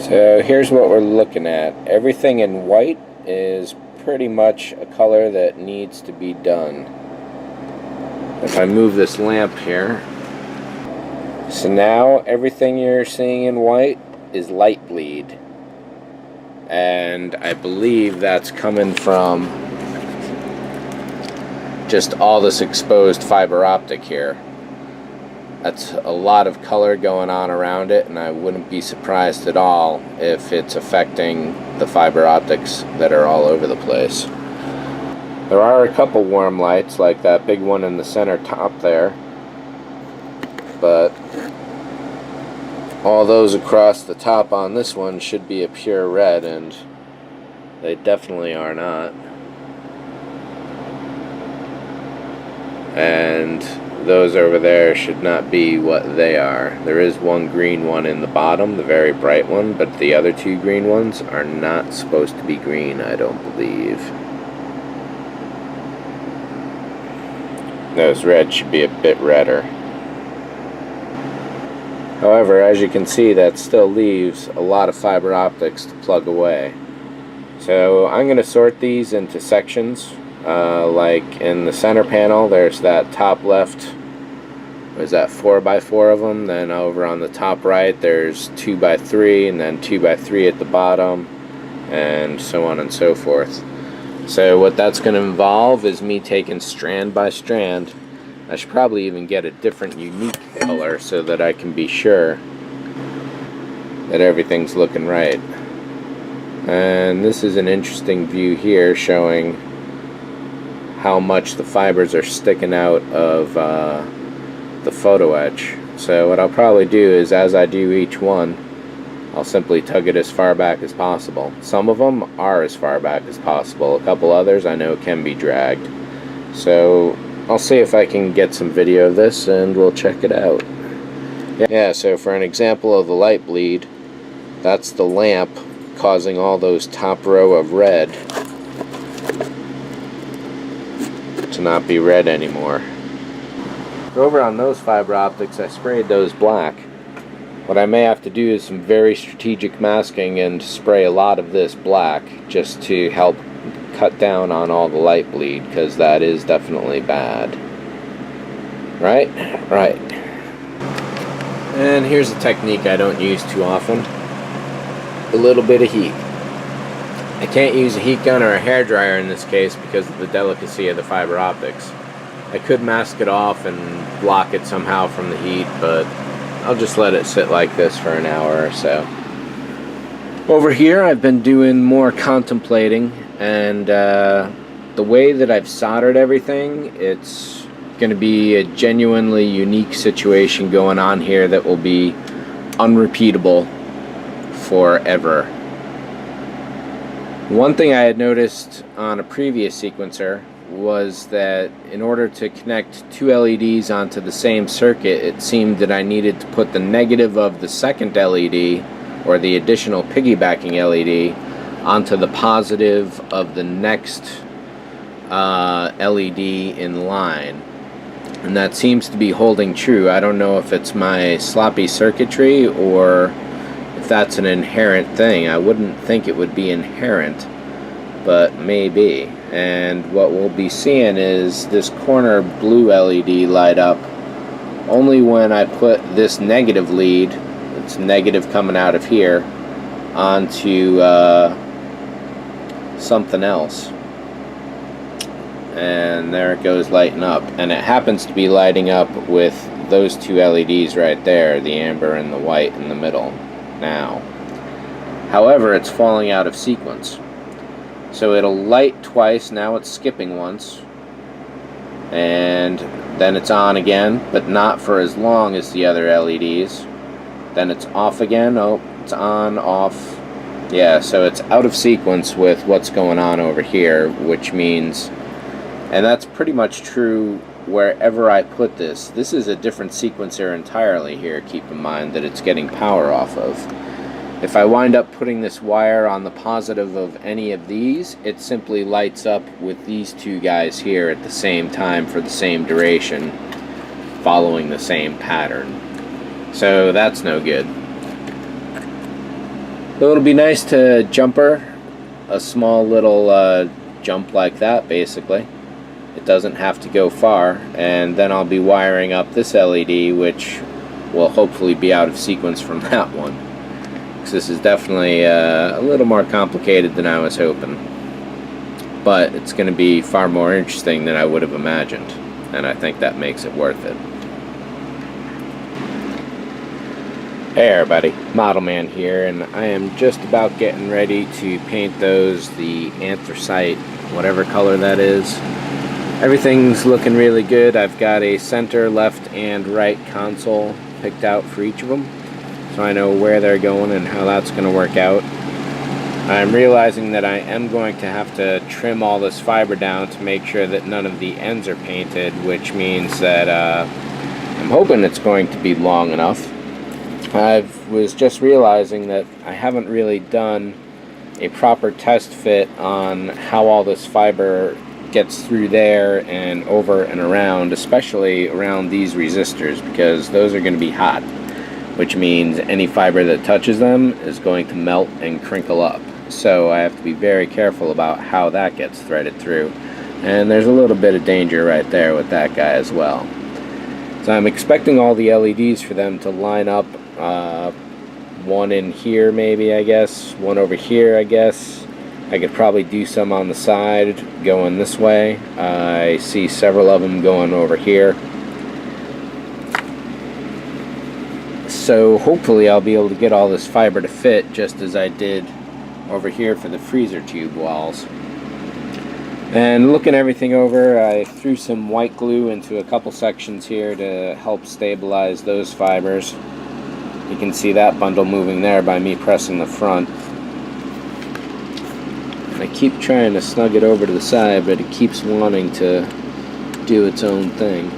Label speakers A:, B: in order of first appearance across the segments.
A: So here's what we're looking at. Everything in white is pretty much a color that needs to be done. If I move this lamp here, so now everything you're seeing in white is light bleed, and I believe that's coming from just all this exposed fiber optic here. That's a lot of color going on around it, and I wouldn't be surprised at all if it's affecting the fiber optics that are all over the place. There are a couple warm lights, like that big one in the center top there, but all those across the top on this one should be a pure red, and they definitely are not. And those over there should not be what they are. There is one green one in the bottom, the very bright one, but the other two green ones are not supposed to be green, I don't believe. Those red should be a bit redder. However, as you can see, that still leaves a lot of fiber optics to plug away. So I'm going to sort these into sections. Like in the center panel, there's that top left, what is that, 4x4 of them. Then over on the top right, there's 2x3, and then 2x3 at the bottom, and so on and so forth. So what that's going to involve is me taking strand by strand. I should probably even get a different unique color so that I can be sure that everything's looking right. And this is an interesting view here showing how much the fibers are sticking out of the photo etch. So what I'll probably do is, as I do each one, I'll simply tug it as far back as possible. Some of them are as far back as possible. A couple others I know can be dragged. So I'll see if I can get some video of this and we'll check it out. Yeah, so for an example of the light bleed, that's the lamp causing all those top row of red to not be red anymore. Over on those fiber optics, I sprayed those black. What I may have to do is some very strategic masking and spray a lot of this black just to help cut down on all the light bleed, because that is definitely bad. Right? Right. And here's a technique I don't use too often. A little bit of heat. I can't use a heat gun or a hairdryer in this case because of the delicacy of the fiber optics. I could mask it off and block it somehow from the heat, but I'll just let it sit like this for an hour or so. Over here I've been doing more contemplating, and the way that I've soldered everything, it's going to be a genuinely unique situation going on here that will be unrepeatable forever. One thing I had noticed on a previous sequencer was that in order to connect two LEDs onto the same circuit, it seemed that I needed to put the negative of the second LED, or the additional piggybacking LED, onto the positive of the next LED in line. And that seems to be holding true. I don't know if it's my sloppy circuitry or if that's an inherent thing. I wouldn't think it would be inherent, but maybe. And what we'll be seeing is this corner blue LED light up only when I put this negative lead, it's negative coming out of here, onto something else. And there it goes lighting up. And it happens to be lighting up with those two LEDs right there, the amber and the white in the middle now. However, it's falling out of sequence. So it'll light twice, now it's skipping once, and then it's on again, but not for as long as the other LEDs. Then it's off again. Oh, it's on, off. Yeah, so it's out of sequence with what's going on over here, which means, and that's pretty much true wherever I put this. This is a different sequencer entirely here, keep in mind, that it's getting power off of. If I wind up putting this wire on the positive of any of these, it simply lights up with these two guys here at the same time for the same duration, following the same pattern. So that's no good. So it'll be nice to jumper a small little jump like that, basically. It doesn't have to go far, and then I'll be wiring up this LED, which will hopefully be out of sequence from that one, because this is definitely a little more complicated than I was hoping, but it's going to be far more interesting than I would have imagined, and I think that makes it worth it. Hey everybody, ModelMan here, and I am just about getting ready to paint those the anthracite, whatever color that is. Everything's looking really good. I've got a center, left, and right console picked out for each of them, so I know where they're going and how that's going to work out. I'm realizing that I am going to have to trim all this fiber down to make sure that none of the ends are painted, which means that I'm hoping it's going to be long enough. I was just realizing that I haven't really done a proper test fit on how all this fiber gets through there and over and around, especially around these resistors, because those are going to be hot, which means any fiber that touches them is going to melt and crinkle up. So I have to be very careful about how that gets threaded through, and there's a little bit of danger right there with that guy as well. So I'm expecting all the LEDs for them to line up, one in here maybe, I guess, one over here, I guess. I could probably do some on the side going this way. I see several of them going over here. So hopefully I'll be able to get all this fiber to fit just as I did over here for the freezer tube walls. And looking everything over, I threw some white glue into a couple sections here to help stabilize those fibers. You can see that bundle moving there by me pressing the front. I keep trying to snug it over to the side, but it keeps wanting to do its own thing.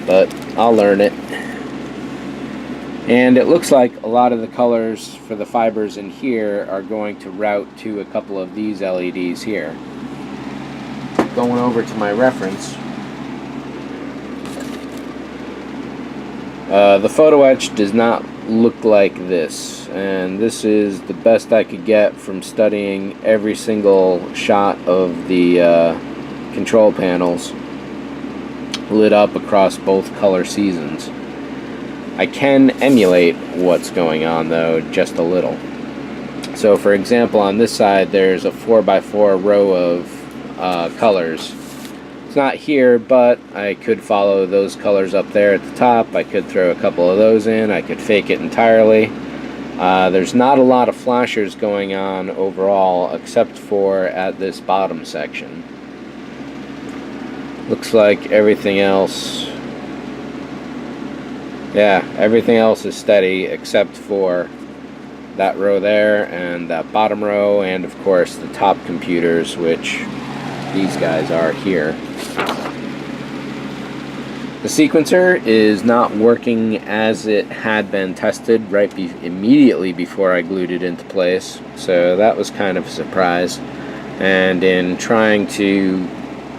A: But I'll learn it. And it looks like a lot of the colors for the fibers in here are going to route to a couple of these LEDs here. Going over to my reference, the photo etch does not look like this, and this is the best I could get from studying every single shot of the control panels lit up across both color seasons. I can emulate what's going on though, just a little. So for example, on this side there's a 4x4 row of colors. It's not here, but I could follow those colors up there at the top. I could throw a couple of those in. I could fake it entirely. There's not a lot of flashers going on overall, except for at this bottom section. Looks like everything else, yeah, everything else is steady except for that row there and that bottom row, and of course the top computers, which these guys are here. The sequencer is not working as it had been tested immediately before I glued it into place, so that was kind of a surprise. And in trying to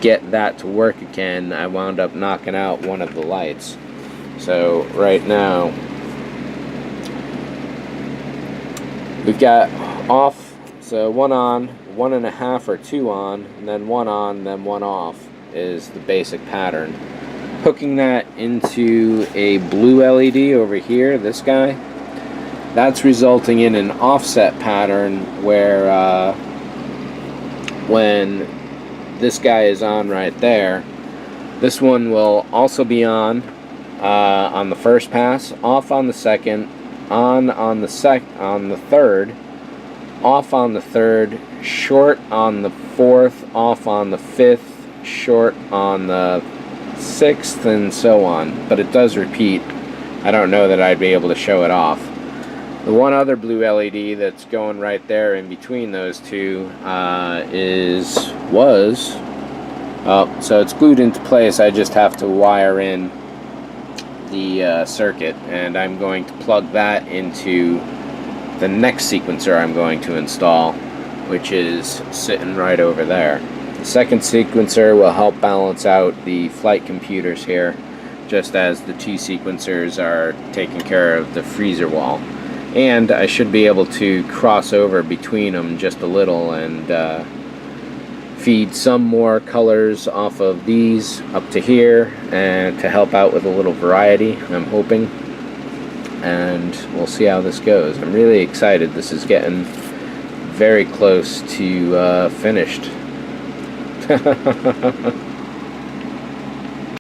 A: get that to work again, I wound up knocking out one of the lights. So right now we've got off, so one on, 1.5 or 2 on, and then 1 on, then 1 off is the basic pattern. Hooking that into a blue LED over here, this guy, that's resulting in an offset pattern where when this guy is on right there, this one will also be on the first pass, off on the second, on the third, off on the third, short on the fourth, off on the fifth, short on the sixth, and so on. But it does repeat. I don't know that I'd be able to show it off. The one other blue LED that's going right there in between those two so it's glued into place. I just have to wire in the circuit, and I'm going to plug that into the next sequencer I'm going to install, which is sitting right over there. The second sequencer will help balance out the flight computers here, just as the two sequencers are taking care of the freezer wall. And I should be able to cross over between them just a little and feed some more colors off of these up to here, and to help out with a little variety, I'm hoping. And we'll see how this goes. I'm really excited. This is getting very close to finished.